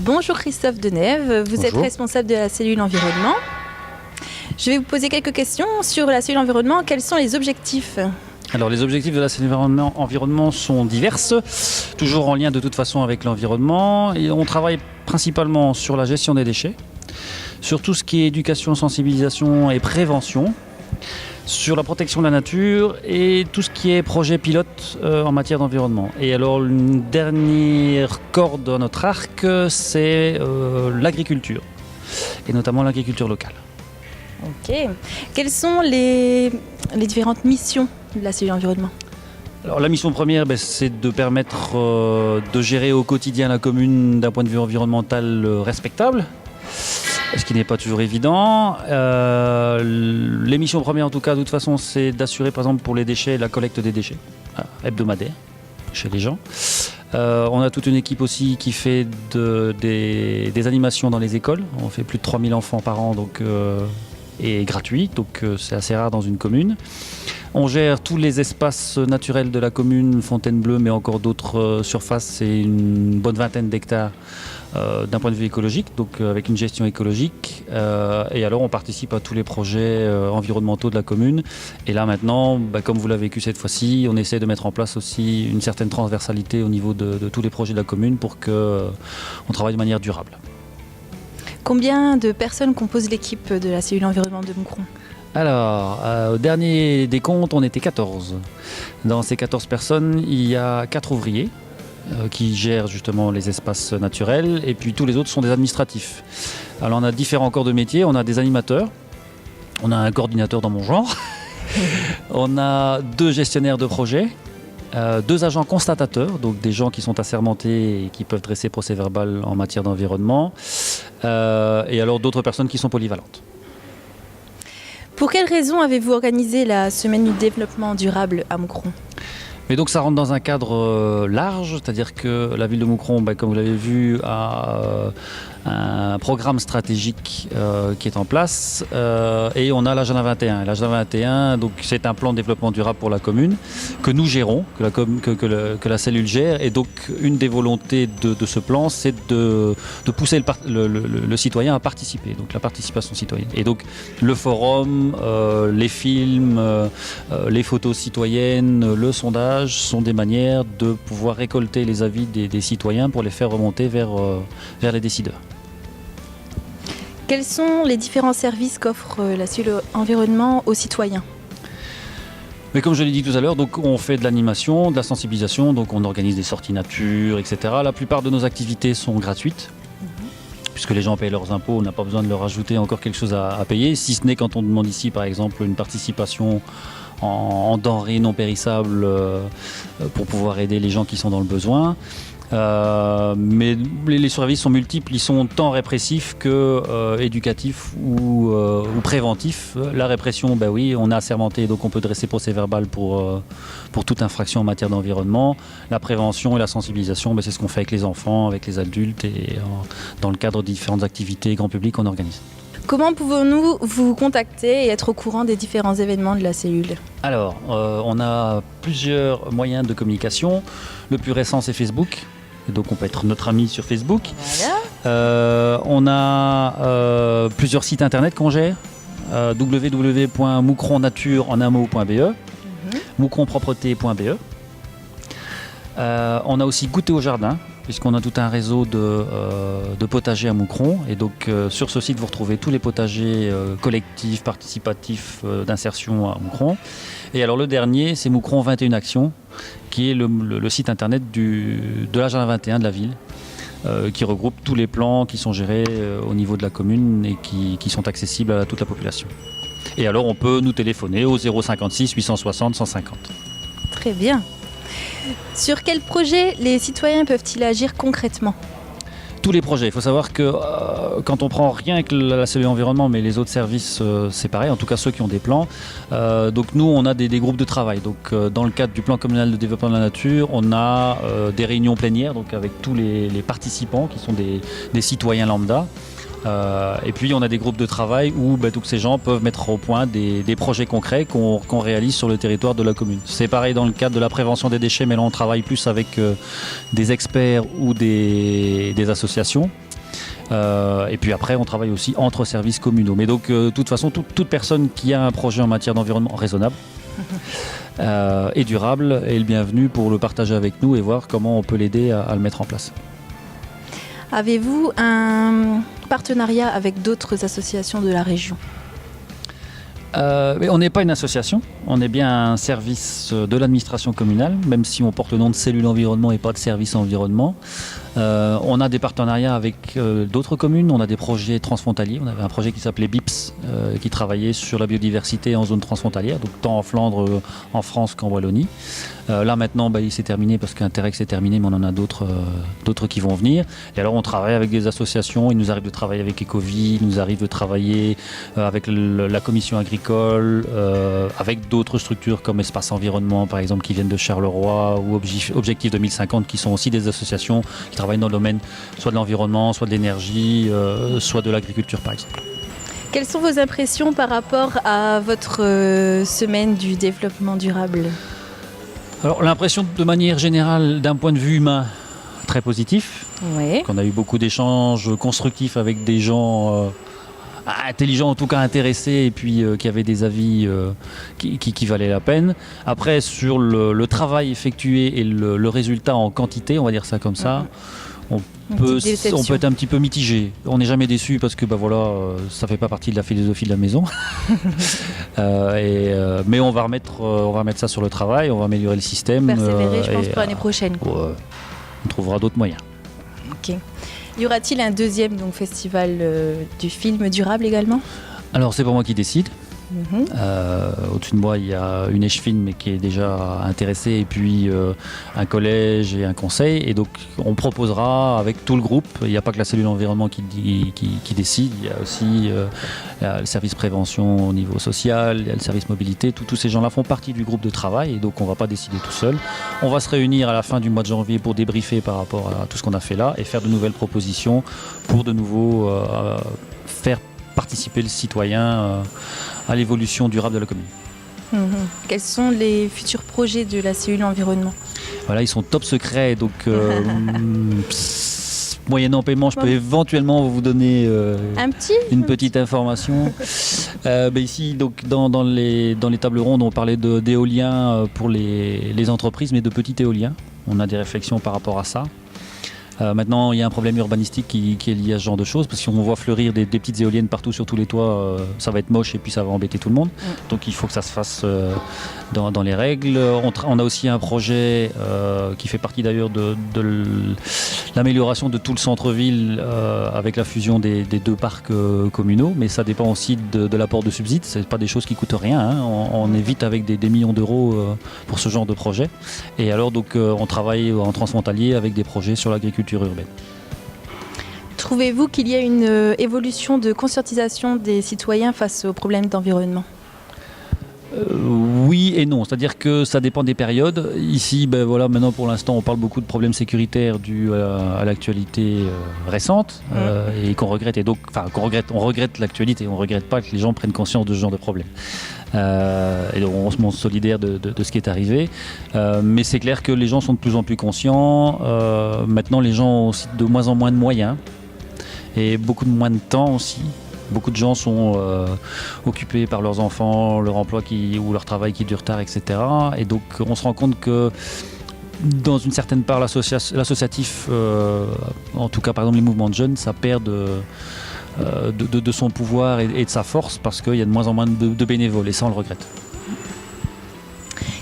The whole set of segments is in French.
Bonjour Christophe Denève, vous êtes responsable de la cellule environnement. Je vais vous poser quelques questions sur la cellule environnement. Quels sont les objectifs ? Alors les objectifs de la cellule environnement sont diverses, toujours en lien de toute façon avec l'environnement. Et on travaille principalement sur la gestion des déchets, sur tout ce qui est éducation, sensibilisation et prévention, sur la protection de la nature et tout ce qui est projet pilote en matière d'environnement. Et alors une dernière corde à notre arc, c'est l'agriculture, et notamment l'agriculture locale. Ok. Quelles sont les différentes missions de la cellule environnement ? Alors, la mission première, c'est de permettre de gérer au quotidien la commune d'un point de vue environnemental respectable, ce qui n'est pas toujours évident. Les missions premières, en tout cas, de toute façon, c'est d'assurer, par exemple, pour les déchets, la collecte des déchets hebdomadaire chez les gens. On a toute une équipe aussi qui fait des animations dans les écoles. On fait plus de 3000 enfants par an, donc, et gratuit, donc c'est assez rare dans une commune. On gère tous les espaces naturels de la commune, Fontainebleau, mais encore d'autres surfaces, c'est une bonne vingtaine d'hectares d'un point de vue écologique, donc avec une gestion écologique. Et alors on participe à tous les projets environnementaux de la commune. Et là maintenant, comme vous l'avez vécu cette fois-ci, on essaie de mettre en place aussi une certaine transversalité au niveau de tous les projets de la commune pour qu'on travaille de manière durable. Combien de personnes composent l'équipe de la cellule environnement de Moucron ? Alors, au dernier des comptes, on était 14. Dans ces 14 personnes, il y a 4 ouvriers qui gèrent justement les espaces naturels, et puis tous les autres sont des administratifs. Alors on a différents corps de métier, on a des animateurs, on a un coordinateur dans mon genre, on a 2 gestionnaires de projet, 2 agents constatateurs, donc des gens qui sont assermentés et qui peuvent dresser procès-verbal en matière d'environnement, et alors d'autres personnes qui sont polyvalentes. Pour quelles raisons avez-vous organisé la semaine du développement durable à Moucron ? Mais donc ça rentre dans un cadre large, c'est-à-dire que la ville de Moucron, comme vous l'avez vu, a un programme stratégique qui est en place, et on a l'agenda 21. L'agenda 21, donc, c'est un plan de développement durable pour la commune que nous gérons, que la cellule gère, et donc une des volontés de ce plan, c'est de pousser le citoyen à participer, donc la participation citoyenne. Et donc le forum, les films, les photos citoyennes, le sondage sont des manières de pouvoir récolter les avis des citoyens pour les faire remonter vers les décideurs. Quels sont les différents services qu'offre la cellule environnement aux citoyens ? Mais comme je l'ai dit tout à l'heure, donc on fait de l'animation, de la sensibilisation, donc on organise des sorties nature, etc. La plupart de nos activités sont gratuites, puisque les gens payent leurs impôts, on n'a pas besoin de leur ajouter encore quelque chose à payer, si ce n'est quand on demande ici par exemple une participation en denrées non périssables pour pouvoir aider les gens qui sont dans le besoin. Mais les services sont multiples, ils sont tant répressifs que éducatifs ou préventifs. La répression, oui, on a assermenté, donc on peut dresser procès-verbal pour toute infraction en matière d'environnement. La prévention et la sensibilisation, c'est ce qu'on fait avec les enfants, avec les adultes et dans le cadre de différentes activités grand public qu'on organise. Comment pouvons-nous vous contacter et être au courant des différents événements de la cellule ? Alors, on a plusieurs moyens de communication. Le plus récent, c'est Facebook. Donc on peut être notre ami sur Facebook. Voilà. On a plusieurs sites internet qu'on gère. www.moucronnature.be, moucronpropreté.be. On a aussi Goûter au jardin, puisqu'on a tout un réseau de potagers à Moucron. Et donc sur ce site, vous retrouvez tous les potagers collectifs, participatifs d'insertion à Moucron. Et alors le dernier, c'est Moucron 21 Actions, qui est le site internet de l'agenda 21 de la ville, qui regroupe tous les plans qui sont gérés au niveau de la commune et qui sont accessibles à toute la population. Et alors on peut nous téléphoner au 056 860 150. Très bien. Sur quel projet les citoyens peuvent-ils agir concrètement ? Tous les projets. Il faut savoir que quand on prend rien que la cellule environnement, mais les autres services, c'est pareil, en tout cas ceux qui ont des plans. Donc nous, on a des groupes de travail. Donc dans le cadre du plan communal de développement de la nature, on a des réunions plénières, donc avec tous les participants qui sont des citoyens lambda. Et puis on a des groupes de travail où tous ces gens peuvent mettre au point des projets concrets qu'on réalise sur le territoire de la commune. C'est pareil dans le cadre de la prévention des déchets, mais là on travaille plus avec des experts ou des associations. Et puis après, on travaille aussi entre services communaux. Mais donc, de toute façon, toute personne qui a un projet en matière d'environnement raisonnable et durable est le bienvenu pour le partager avec nous et voir comment on peut l'aider à le mettre en place. Avez-vous un partenariat avec d'autres associations de la région ? Mais on n'est pas une association, on est bien un service de l'administration communale, même si on porte le nom de cellule environnement et pas de service environnement. On a des partenariats avec d'autres communes, on a des projets transfrontaliers. On avait un projet qui s'appelait BIPS, qui travaillait sur la biodiversité en zone transfrontalière, donc tant en Flandre, en France qu'en Wallonie. Là maintenant, il s'est terminé parce qu'Interreg s'est terminé, mais on en a d'autres qui vont venir. Et alors on travaille avec des associations, il nous arrive de travailler avec Ecovie, il nous arrive de travailler avec la commission agricole, avec d'autres structures comme Espace Environnement par exemple, qui viennent de Charleroi, ou Objectif 2050, qui sont aussi des associations qui travaillent dans le domaine soit de l'environnement, soit de l'énergie, soit de l'agriculture par exemple. Quelles sont vos impressions par rapport à votre semaine du développement durable ? Alors l'impression de manière générale d'un point de vue humain très positif, ouais. Qu'on a eu beaucoup d'échanges constructifs avec des gens intelligents, en tout cas intéressés, et puis qui avaient des avis qui valaient la peine. Après sur le travail effectué et le résultat en quantité, on va dire ça comme ça, on peut être un petit peu mitigé. On n'est jamais déçu parce que ça fait pas partie de la philosophie de la maison. Mais on va remettre ça sur le travail, on va améliorer le système. Persévérer, je pense, pour l'année prochaine. On trouvera d'autres moyens. Ok. Y aura-t-il un deuxième festival du film durable également ? Alors c'est pas moi qui décide. Au-dessus de moi, il y a une échevine mais qui est déjà intéressée, et puis un collège et un conseil. Et donc, on proposera avec tout le groupe. Il n'y a pas que la cellule environnement qui décide. Il y a aussi le service prévention au niveau social, il y a le service mobilité. Tous ces gens-là font partie du groupe de travail, et donc on ne va pas décider tout seul. On va se réunir à la fin du mois de janvier pour débriefer par rapport à tout ce qu'on a fait là et faire de nouvelles propositions pour de nouveau faire participer le citoyen à l'évolution durable de la commune. Quels sont les futurs projets de la cellule environnement ? Voilà, ils sont top secrets, donc moyennant paiement, je peux éventuellement vous donner une petite information. Ici, donc, dans les tables rondes, on parlait d'éolien pour les entreprises, mais de petits éoliens. On a des réflexions par rapport à ça. Maintenant, il y a un problème urbanistique qui est lié à ce genre de choses, parce que si on voit fleurir des petites éoliennes partout sur tous les toits, ça va être moche et puis ça va embêter tout le monde. Donc il faut que ça se fasse dans les règles. On a aussi un projet qui fait partie d'ailleurs de l'amélioration de tout le centre-ville avec la fusion des deux parcs communaux, mais ça dépend aussi de l'apport de subsides. Ce n'est pas des choses qui coûtent rien, hein. On est vite avec des millions d'euros pour ce genre de projet. Et alors donc on travaille en transfrontalier avec des projets sur l'agriculture urbaine. Trouvez-vous qu'il y a une évolution de conscientisation des citoyens face aux problèmes d'environnement ? Oui et non, c'est-à-dire que ça dépend des périodes. Ici, maintenant pour l'instant, on parle beaucoup de problèmes sécuritaires dus à l'actualité récente et qu'on regrette. Et donc, on regrette l'actualité, on ne regrette pas que les gens prennent conscience de ce genre de problème. Et donc on se montre solidaire de ce qui est arrivé. Mais c'est clair que les gens sont de plus en plus conscients. Maintenant, les gens ont aussi de moins en moins de moyens et beaucoup de moins de temps aussi. Beaucoup de gens sont occupés par leurs enfants, leur emploi ou leur travail qui dure tard, etc. Et donc on se rend compte que dans une certaine part, l'associatif, en tout cas par exemple les mouvements de jeunes, ça perd de son pouvoir et de sa force parce qu'il y a de moins en moins de bénévoles, et ça on le regrette.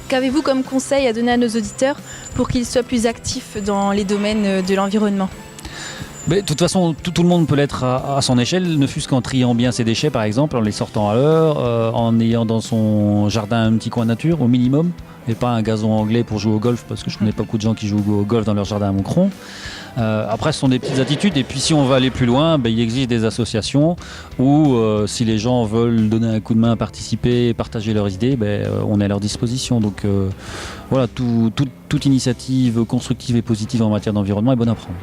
Qu'avez-vous comme conseil à donner à nos auditeurs pour qu'ils soient plus actifs dans les domaines de l'environnement ? Mais de toute façon, tout le monde peut l'être à son échelle, ne fût-ce qu'en triant bien ses déchets par exemple, en les sortant à l'heure, en ayant dans son jardin un petit coin nature au minimum, et pas un gazon anglais pour jouer au golf, parce que je connais pas beaucoup de gens qui jouent au golf dans leur jardin à Moncron. Après, ce sont des petites attitudes, et puis si on veut aller plus loin, il existe des associations où si les gens veulent donner un coup de main, participer, partager leurs idées, on est à leur disposition. Donc voilà, toute initiative constructive et positive en matière d'environnement est bonne à prendre.